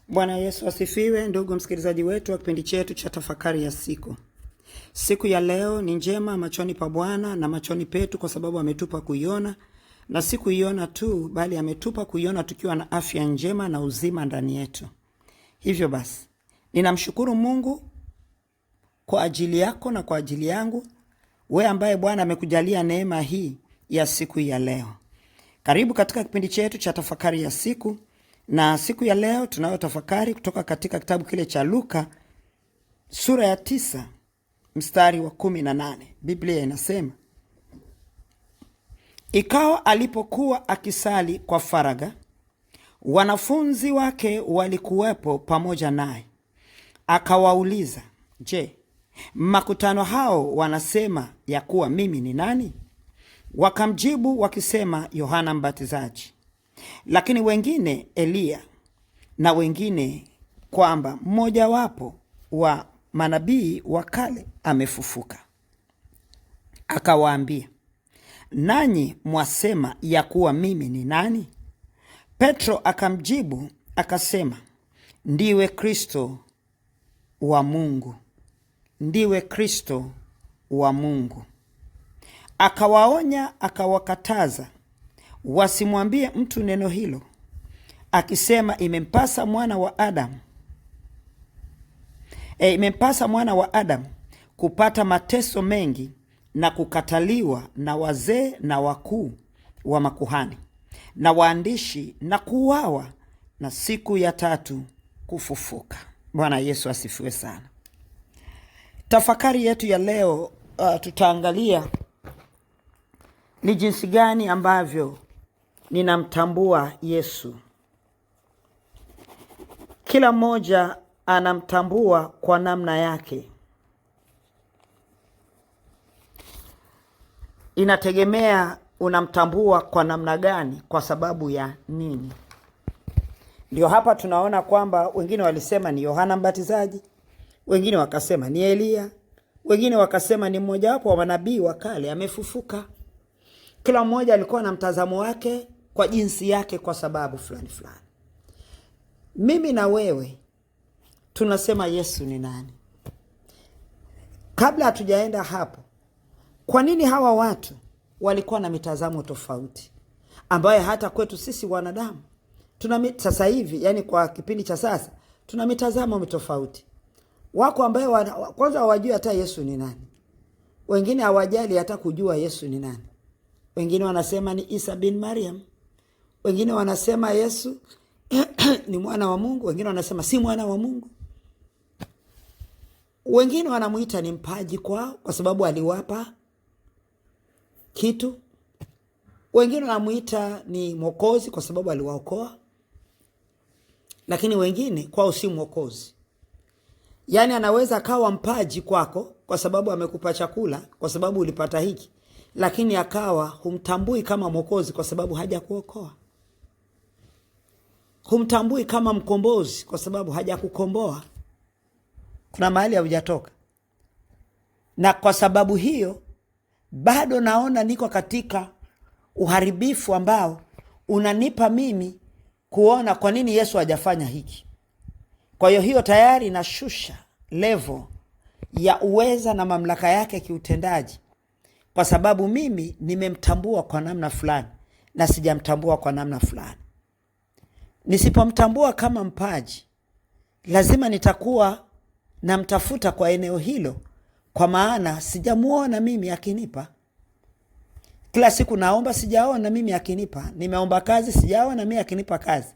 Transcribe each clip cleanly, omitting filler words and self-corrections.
Bwana Yesu asifiwe, ndugu msikilizaji wetu wa kipindi chetu cha tafakari ya siku. Siku ya leo ni njema machoni pa Bwana na machoni petu kwa sababu ametupa kuiona, na si kuiona tu bali ametupa kuiona tukiwa na afya njema na uzima ndani yetu. Hivyo basi, ninamshukuru Mungu kwa ajili yako na kwa ajili yangu, wewe ambaye Bwana amekujalia neema hii ya siku ya leo. Karibu katika kipindi chetu cha tafakari ya siku. Na siku ya leo tunayo tafakari kutoka katika kitabu kile cha Luka sura ya 9 mstari wa 18. Biblia inasema, ikawa alipokuwa akisali kwa faraga, wanafunzi wake walikuwepo pamoja naye. Akawauliza, je, makutano hao wanasema ya kuwa mimi ni nani? Wakamjibu wakisema, Yohana Mbatizaji, lakini wengine Eliya, na wengine kwamba mmoja wapo wa manabii wa kale amefufuka. Akawaambia, nanyi mwasema ya kuwa mimi ni nani? Petro akamjibu akasema, ndiwe Kristo wa Mungu. Ndiwe Kristo wa Mungu. Akawaonya akawakataza wasimwambie mtu neno hilo, akisema, imempasa mwana wa Adamu kupata mateso mengi na kukataliwa na wazee na wakuu wa makuhani na waandishi na kuuawa na siku ya tatu kufufuka. Bwana Yesu asifiwe sana. Tafakari yetu ya leo tutaangalia ni jinsi gani ambavyo ninamtambua Yesu. Kila mmoja anamtambua kwa namna yake. Inategemea unamtambua kwa namna gani, kwa sababu ya nini. Ndio hapa tunaona kwamba wengine walisema ni Yohana Mbatizaji, wengine wakasema ni Eliya, wengine wakasema ni mmoja wapo wa manabii wa kale amefufuka. Kila mmoja alikuwa na mtazamo wake kwa jinsi yake, kwa sababu fulani fulani. Mimi na wewe tunasema Yesu ni nani? Kabla hatujaenda hapo, kwa nini hawa watu walikuwa na mitazamo tofauti ambayo hata kwetu sisi wanadamu sasa hivi, yani kwa kipindi cha sasa, tuna mitazamo tofauti? Wako ambaye kwanza hawajui hata Yesu ni nani. Wengine hawajali hata kujua Yesu ni nani. Wengine wanasema ni Isa bin Maryam. Wengine wanasema Yesu ni mwana wa Mungu. Wengine wanasema si mwana wa Mungu. Wengine wanamuita ni mpaji kwao kwa sababu aliwapa kitu. Wengine wanamuita ni mwokozi kwa sababu aliwaokoa. Lakini wengine kwao si mwokozi. Yani anaweza akawa mpaji kwako kwa sababu amekupa chakula, kwa sababu ulipata hiki, lakini akawa humtambui kama mwokozi kwa sababu hajakuokoa. Humtambui kama mkombozi kwa sababu hajakukomboa. Kuna mahali hujatoka. Na kwa sababu hiyo bado naona niko katika uharibifu ambao unanipa mimi kuona kwa nini Yesu hajafanya hiki. Kwa hiyo tayari nashusha level ya uweza na mamlaka yake kiutendaji, kwa sababu mimi nimemtambua kwa namna fulani na sijamtambua kwa namna fulani. Nisipomtambua kama mpaji, lazima nitakuwa namtafuta kwa eneo hilo, kwa maana sijamuona mimi akinipa. Kila siku naomba, sijaona mimi akinipa. Nimeomba kazi, sijaona mimi akinipa kazi.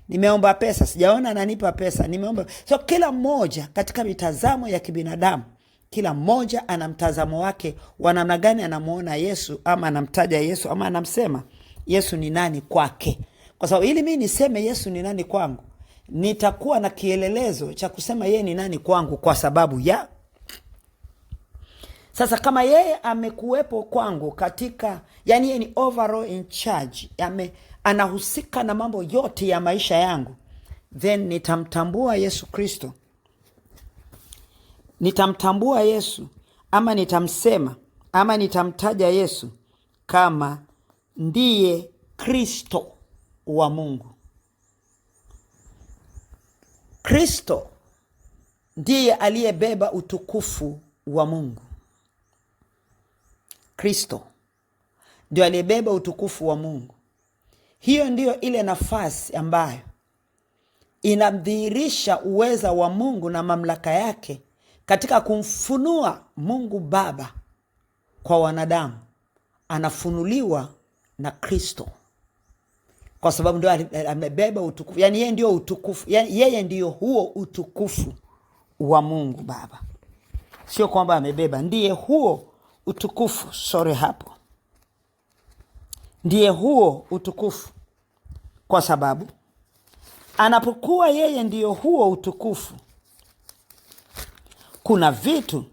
Nimeomba pesa, sijaona ananipa pesa. So kila mmoja katika mitazamo ya kibinadamu, kila mmoja ana mtazamo wake wa namna gani anamuona Yesu, ama anamtaja Yesu, ama anamsema Yesu ni nani kwake. Kwa sababu ili mimi niseme Yesu ni nani kwangu, nitakuwa na kielelezo cha kusema yeye ni nani kwangu kwa sababu ya. Sasa kama yeye amekuwepo kwangu katika, yani yeye ni overall in charge, anahusika na mambo yote ya maisha yangu, then nitamtambua Yesu Kristo. Nitamtambua Yesu, ama nitamsema, ama nitamtaja Yesu kama ndiye Kristo wa Mungu. Kristo ndiye aliyebeba utukufu wa Mungu. Kristo ndio aliyebeba utukufu wa Mungu. Hiyo ndiyo ile nafasi ambayo inadhihirisha uweza wa Mungu na mamlaka yake katika kumfunua Mungu Baba kwa wanadamu. Anafunuliwa na Kristo, kwa sababu ndio amebeba utukufu. Yani yeye ndio utukufu, yani yeye ndio huo utukufu wa Mungu Baba. Sio kwamba amebeba, ndiye huo utukufu. Hapo ndiye huo utukufu, kwa sababu anapokuwa yeye ndio huo utukufu, kuna vitu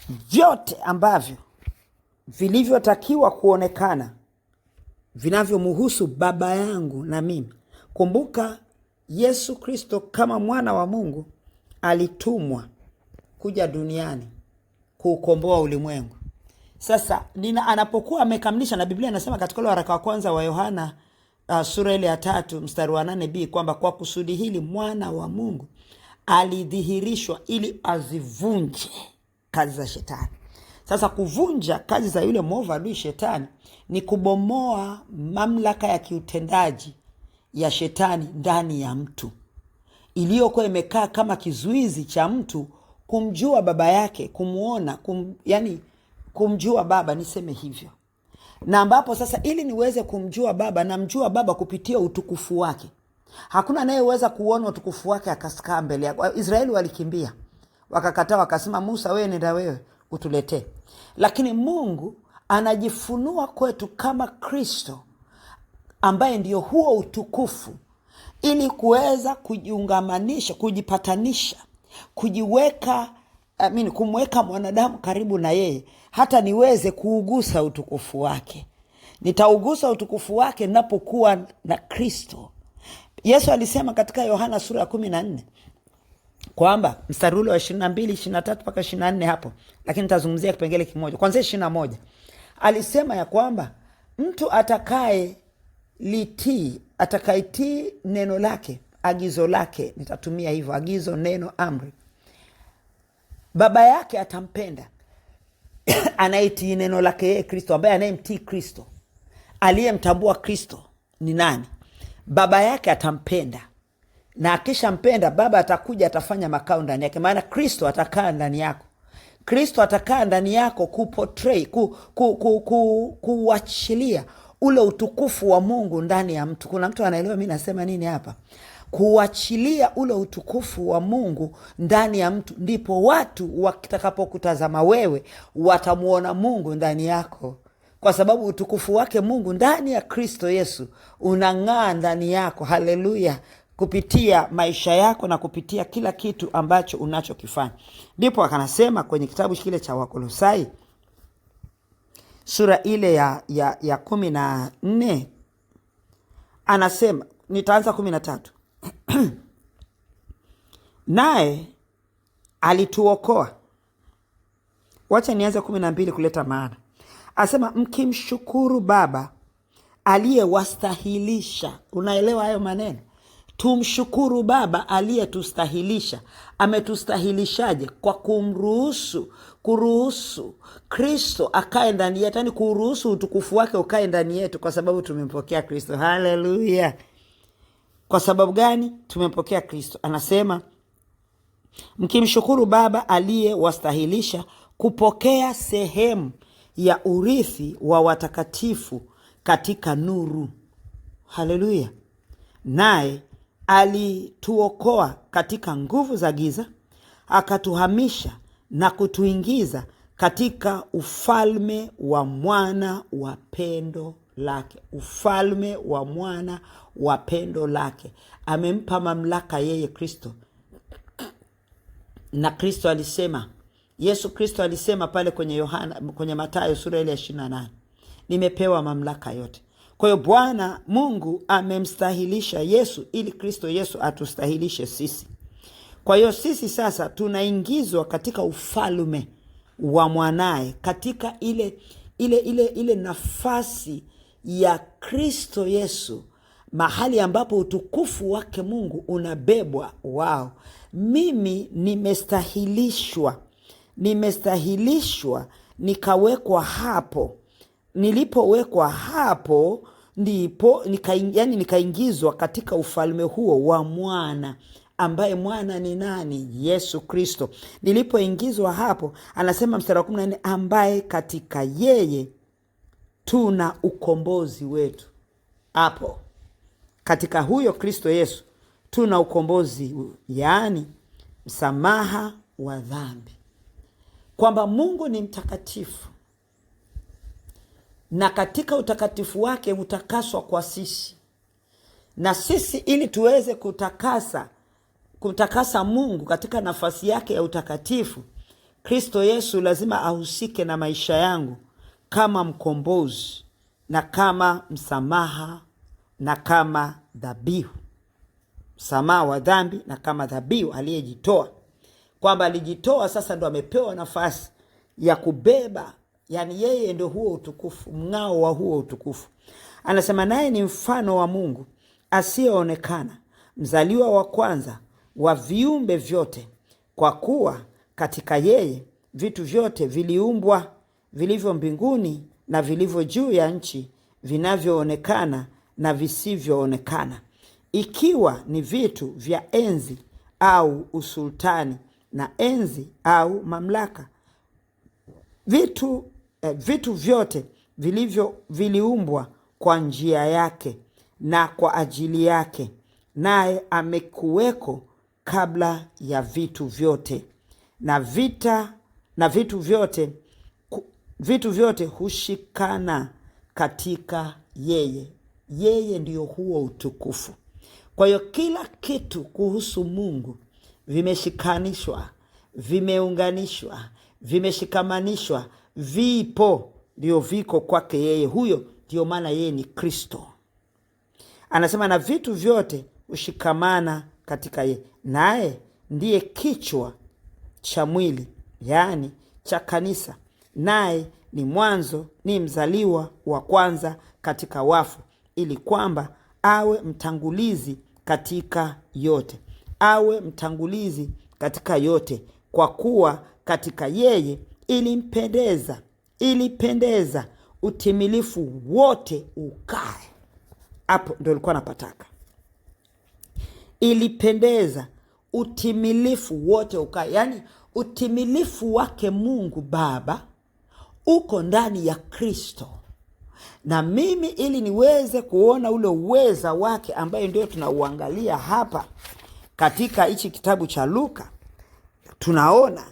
vyote ambavyo vilivyotakiwa kuonekana vinavyomhusu Baba yangu na mimi. Kumbuka, Yesu Kristo kama mwana wa Mungu alitumwa kuja duniani kuukomboa ulimwengu. Sasa anapokuwa amekamilisha, na Biblia inasema katika ile waraka wa kwanza wa Yohana sura ile ya 3 mstari wa 8b kwamba kwa kusudi hili mwana wa Mungu alidhihirishwa ili azivunje kazi za shetani. Sasa kuvunja kazi za yule mwovu adui shetani ni kubomoa mamlaka ya kiutendaji ya shetani ndani ya mtu, iliyokuwa imekaa kama kizuizi cha mtu kumjua baba yake, kumuona, kumjua baba, niseme hivyo. Na ambapo sasa ili niweze kumjua baba, namjua baba kupitia utukufu wake. Hakuna anayeweza kuona utukufu wake akasikaa mbele yake. Israeli walikimbia, wakakataa, wakasema Musa, wewe nenda wewe utuletee. Lakini Mungu anajifunua kwetu kama Kristo ambaye ndio huo utukufu, ili kuweza kujiungamanisha, kujipatanisha, kumweka mwanadamu karibu na yeye, hata niweze kuugusa utukufu wake. Nitaugusa utukufu wake ninapokuwa na Kristo. Yesu alisema katika Yohana sura ya 14 kwamba mstari ule wa 22, 23 mpaka 24 hapo, lakini nitazungumzia kipengele kimoja kwanza 21. Alisema ya kwamba mtu atakayetii neno lake, agizo lake, nitatumia hivyo, agizo, neno, amri, baba yake atampenda. Anayetii neno lake yeye Kristo, ambaye anayemtii Kristo, aliyemtambua Kristo ni nani? Baba yake atampenda, na akishampenda baba atakuja, atafanya makao ndani yake. Maana Kristo atakaa ndani yako. Kristo atakaa ndani yako kuportray, kuachilia ule utukufu wa Mungu ndani ya mtu. Kuna mtu anaelewa mimi nasema nini hapa? Kuachilia ule utukufu wa Mungu ndani ya mtu, ndipo watu watakapokutazama wewe watamuona Mungu ndani yako, kwa sababu utukufu wake Mungu ndani ya Kristo Yesu unang'aa ndani yako. Haleluya! Kupitia maisha yako na kupitia kila kitu ambacho unachokifanya. Ndipo akanasema kwenye kitabu kile cha Wakolosai sura ile ya 14, anasema, nitaanza 13. Naye alituokoa. Wacha nianze 12 kuleta maana. Asema mkimshukuru Baba aliyewastahilisha. Unaelewa hayo maneno? Tumshukuru Baba aliyetustahilisha. Ametustahilishaje? Kwa kuruhusu Kristo akae ndani yetu, yani kuruhusu utukufu wake ukae ndani yetu, kwa sababu tumempokea Kristo. Haleluya! Kwa sababu gani tumempokea Kristo? Anasema mkimshukuru Baba aliyewastahilisha kupokea sehemu ya urithi wa watakatifu katika nuru. Haleluya! Naye alituokoa katika nguvu za giza, akatuhamisha na kutuingiza katika ufalme wa mwana wa pendo lake. Ufalme wa mwana wa pendo lake. Amempa mamlaka yeye Kristo. Na Kristo alisema, Yesu Kristo alisema pale kwenye Mathayo sura ile ya 28, nimepewa mamlaka yote. Kwa hiyo Bwana Mungu amemstahilisha Yesu ili Kristo Yesu atustahilishe sisi. Kwa hiyo sisi sasa tunaingizwa katika ufalme wa mwanae, katika ile nafasi ya Kristo Yesu mahali ambapo utukufu wake Mungu unabebwa. Wao, mimi nimestahilishwa nikawekwa hapo. Nilipowekwa hapo ndipo nikaingizwa katika ufalme huo wa mwana, ambaye mwana ni nani? Yesu Kristo. Nilipoingizwa hapo, anasema mstari wa 14, ambaye katika yeye tuna ukombozi wetu. Hapo katika huyo Kristo Yesu tuna ukombozi, yaani msamaha wa dhambi, kwamba Mungu ni mtakatifu na katika utakatifu wake utakaswa kwa sisi, na sisi ili tuweze kutakasa Mungu katika nafasi yake ya utakatifu, Kristo Yesu lazima ahusike na maisha yangu kama mkombozi na kama msamaha na kama dhabihu, msamaha wa dhambi na kama dhabihu aliyejitoa, kwamba alijitoa, sasa ndo amepewa nafasi ya kubeba, yani yeye ndio huo utukufu, mng'ao wa huo utukufu. Anasema naye ni mfano wa Mungu asiyeonekana, mzaliwa wa kwanza wa viumbe vyote, kwa kuwa katika yeye vitu vyote viliumbwa, vilivyo mbinguni na vilivyo juu ya nchi, vinavyoonekana na visivyoonekana, ikiwa ni vitu vya enzi au usultani na enzi au mamlaka. Vitu vyote viliumbwa kwa njia yake na kwa ajili yake, naye amekuweko kabla ya vitu vyote, na vitu vyote hushikana katika yeye. Yeye ndio huo utukufu. Kwa hiyo kila kitu kuhusu Mungu vimeshikanishwa, vimeunganishwa, vimeshikamanishwa, vipo, ndio viko kwake yeye. Huyo ndio maana yeye ni Kristo. Anasema na vitu vyote hushikamana katika yeye, naye ndiye kichwa cha mwili, yaani cha kanisa, naye ni mwanzo, ni mzaliwa wa kwanza katika wafu, ili kwamba awe mtangulizi katika yote. Awe mtangulizi katika yote, kwa kuwa katika yeye ilipendeza utimilifu wote ukae. Hapo ndio alikuwa anapataka. Ilipendeza utimilifu wote ukae, yaani utimilifu wake Mungu Baba uko ndani ya Kristo. Na mimi ili niweze kuona ule uweza wake, ambaye ndio tunauangalia hapa katika hichi kitabu cha Luka, tunaona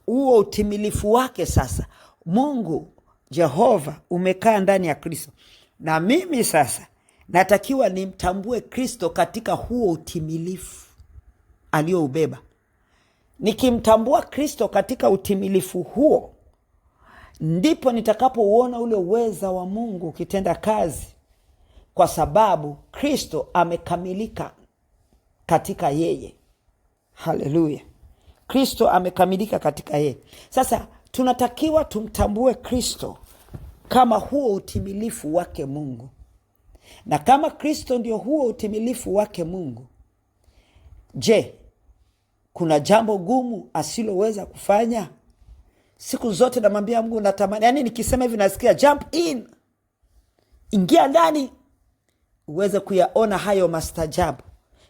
huo utimilifu wake. Sasa Mungu Jehova umekaa ndani ya Kristo, na mimi sasa natakiwa nimtambue Kristo katika huo utimilifu alioubeba. Nikimtambua Kristo katika utimilifu huo, ndipo nitakapouona ule uweza wa Mungu ukitenda kazi, kwa sababu Kristo amekamilika katika yeye. Haleluya. Kristo amekamilika katika yeye. Sasa tunatakiwa tumtambue Kristo kama huo utimilifu wake Mungu. Na kama Kristo ndio huo utimilifu wake Mungu, je, kuna jambo gumu asiloweza kufanya? Siku zote namwambia Mungu, natamani, yani nikisema hivi nasikia jump in, ingia ndani uweze kuyaona hayo mastajabu.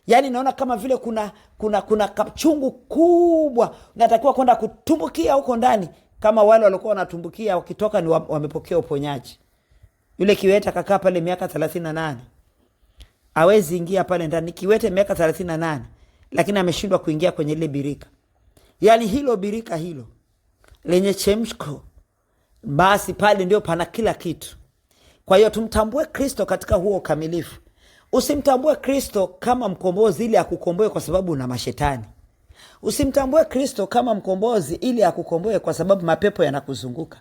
Yani naona kama vile kuna kapchungu kubwa natakiwa kwenda kutumbukia huko ndani, kama wale walikuwa wanatumbukia wakitoka ni wamepokea uponyaji. Yule kiwete kakaa pale miaka 38, hawezi ingia pale ndani. Kiwete miaka 38, lakini ameshindwa kuingia kwenye ile birika. Yani hilo birika hilo lenye chemshko, basi pale ndio pana kila kitu. Kwa hiyo tumtambue Kristo katika huo kamilifu. Usimtambue Kristo kama mkombozi ili akukomboe kwa sababu una mashetani. Usimtambue Kristo kama mkombozi ili akukomboe kwa sababu mapepo yanakuzunguka.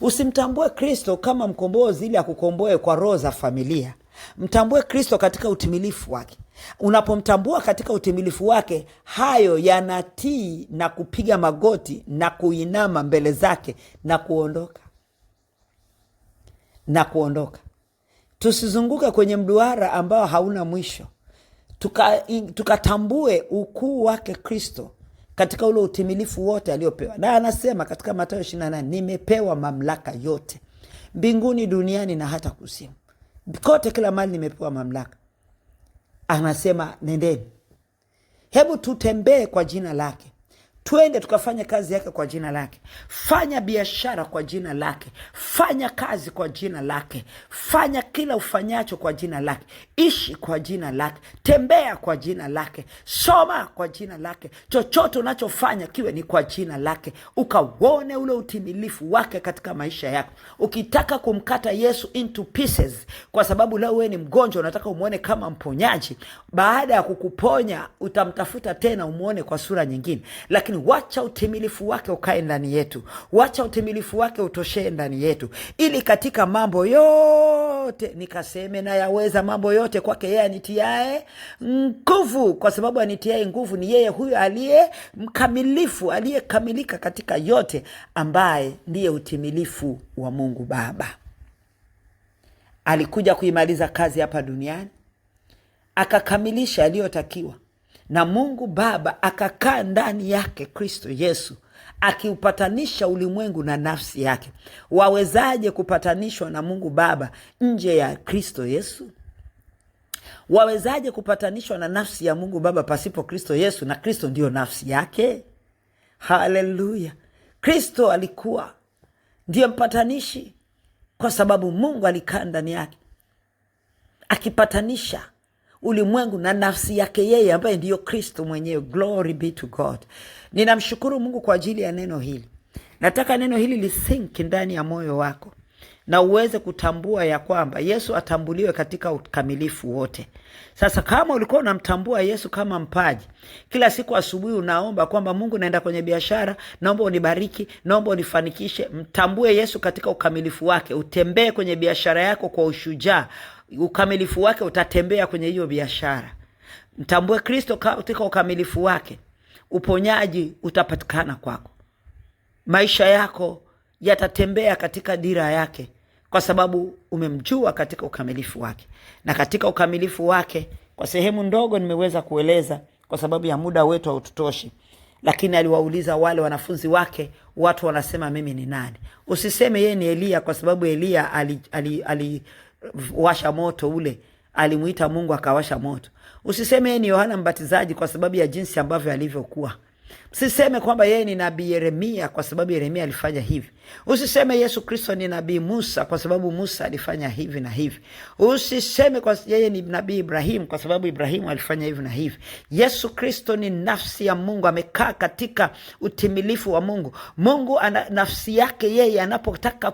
Usimtambue Kristo kama mkombozi ili akukomboe kwa roho za familia. Mtambue Kristo katika utimilifu wake. Unapomtambua katika utimilifu wake, hayo yanatii na kupiga magoti na kuinama mbele zake na kuondoka. Tusizunguke kwenye mduara ambao hauna mwisho. Tukatambue ukuu wake Kristo katika ule utimilifu wote aliopewa. Na anasema katika Mathayo 28, nimepewa mamlaka yote mbinguni, duniani na hata kuzimu. Kote kila mahali nimepewa mamlaka. Anasema nendeni. Hebu tutembee kwa jina lake. Tuende tukafanya kazi yake kwa jina lake. Fanya biashara kwa jina lake. Fanya kazi kwa jina lake. Fanya kila ufanyacho kwa jina lake. Ishi kwa jina lake. Tembea kwa jina lake. Soma kwa jina lake. Chochote unachofanya kiwe ni kwa jina lake. Ukauone ule utimilifu wake katika maisha yako. Ukitaka kumkata Yesu into pieces, kwa sababu leo wewe ni mgonjwa, unataka umuone kama mponyaji, baada ya kukuponya utamtafuta tena umuone kwa sura nyingine. Lakini wacha utimilifu wake ukae ndani yetu. Wacha utimilifu wake utoshee ndani yetu, ili katika mambo yote nikaseme na yaweza mambo yote kwake yeye anitiae nguvu. Kwa sababu anitiae nguvu ni yeye huyo aliye mkamilifu, aliyekamilika katika yote, ambaye ndiye utimilifu wa Mungu Baba. Alikuja kuimaliza kazi hapa duniani, akakamilisha aliyotakiwa, na Mungu Baba akakaa ndani yake Kristo Yesu, akiupatanisha ulimwengu na nafsi yake. Wawezaje kupatanishwa na Mungu Baba nje ya Kristo Yesu? Wawezaje kupatanishwa na nafsi ya Mungu Baba pasipo Kristo Yesu? Na Kristo ndio nafsi yake. Haleluya! Kristo alikuwa ndiye mpatanishi, kwa sababu Mungu alikaa ndani yake akipatanisha ulimwengu na nafsi yake yeye, ambaye ndiyo Kristo mwenyewe. Glory be to God. Ninamshukuru Mungu kwa ajili ya neno hili. Nataka neno hili lisink ndani ya moyo wako, na uweze kutambua ya kwamba Yesu atambuliwe katika ukamilifu wote. Sasa kama ulikuwa unamtambua Yesu kama mpaji, kila siku asubuhi unaomba kwamba Mungu, naenda kwenye biashara, naomba unibariki, naomba unifanikishe. Mtambue Yesu katika ukamilifu wake. Utembee kwenye biashara yako kwa ushujaa. Ukamilifu wake utatembea kwenye hiyo biashara. Mtambue Kristo katika ukamilifu wake. Uponyaji utapatikana kwako. Maisha yako yatatembea katika dira yake, kwa sababu umemjua katika ukamilifu wake. Na katika ukamilifu wake, kwa sehemu ndogo nimeweza kueleza kwa sababu ya muda wetu haututoshi, lakini aliwauliza wale wanafunzi wake, watu wanasema mimi ni nani? Usiseme yeye ni Elia, kwa sababu Elia aliwasha moto ule, alimuita Mungu akawasha moto. Usiseme yeye ni Yohana Mbatizaji kwa sababu ya jinsi ambavyo alivyokuwa. Usiseme kwamba yeye ni nabii Yeremia kwa sababu Yeremia alifanya hivi. Usiseme Yesu Kristo ni nabii Musa kwa sababu Musa alifanya hivi na hivi. Usiseme kwa yeye ni nabii Ibrahim kwa sababu Ibrahimu alifanya hivi na hivi. Yesu Kristo ni nafsi ya Mungu, amekaa katika utimilifu wa Mungu. Mungu ana nafsi yake yeye, anapotaka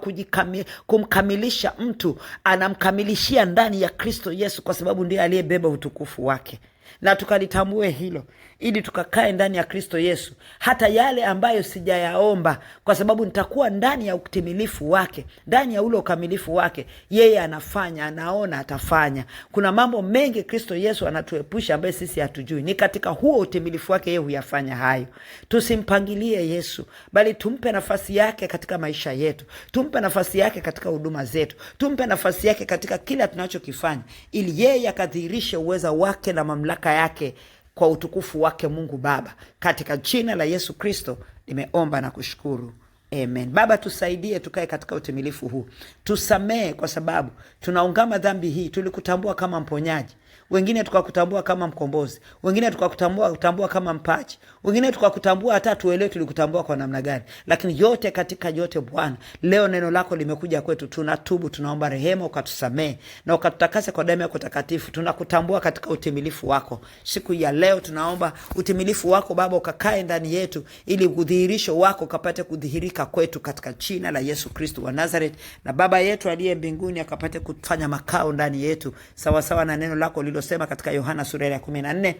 kumkamilisha mtu, anamkamilishia ndani ya Kristo Yesu, kwa sababu ndiye aliyebeba utukufu wake. Na tukalitambue hilo, ili tukakae ndani ya Kristo Yesu. Hata yale ambayo sijayaomba, kwa sababu nitakuwa ndani ya utimilifu wake, ndani ya ule ukamilifu wake, yeye anafanya, anaona, atafanya. Kuna mambo mengi Kristo Yesu anatuepusha ambaye sisi hatujui. Ni katika huo utimilifu wake yeye huyafanya hayo. Tusimpangilie Yesu, bali tumpe nafasi yake katika maisha yetu. Tumpe nafasi yake katika huduma zetu. Tumpe nafasi yake katika kila tunachokifanya, ili yeye akadhihirishe uweza wake na mamlaka yake kwa utukufu wake Mungu Baba. Katika jina la Yesu Kristo nimeomba na kushukuru. Amen. Baba, tusaidie tukae katika utimilifu huu. Tusamee kwa sababu tunaungama dhambi hii. Tulikutambua kama mponyaji, wengine tukakutambua kama mkombozi, wengine tukakutambua kama mpaji, wengine tukakutambua hata tuelewe tulikutambua kwa namna gani. Lakini yote katika yote, Bwana, leo neno lako limekuja kwetu. Tunatubu, tunaomba rehema, ukatusamee na ukatutakase kwa damu yako takatifu. Tunakutambua katika utimilifu wako. Siku ya leo tunaomba utimilifu wako Baba ukakae ndani yetu, ili udhihirisho wako ukapate kudhihirika kwetu, katika jina la Yesu Kristo wa Nazareth. Na Baba yetu aliye mbinguni akapate kufanya makao ndani yetu, sawa sawa na neno lako lililosema katika Yohana sura ya 14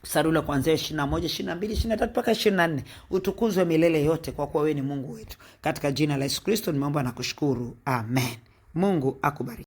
mstari ule kuanzia 21, 22, 23 mpaka 24. Utukuzwe milele yote, kwa kuwa wewe ni Mungu wetu. Katika jina la Yesu Kristo nimeomba na kushukuru. Amen. Mungu akubariki.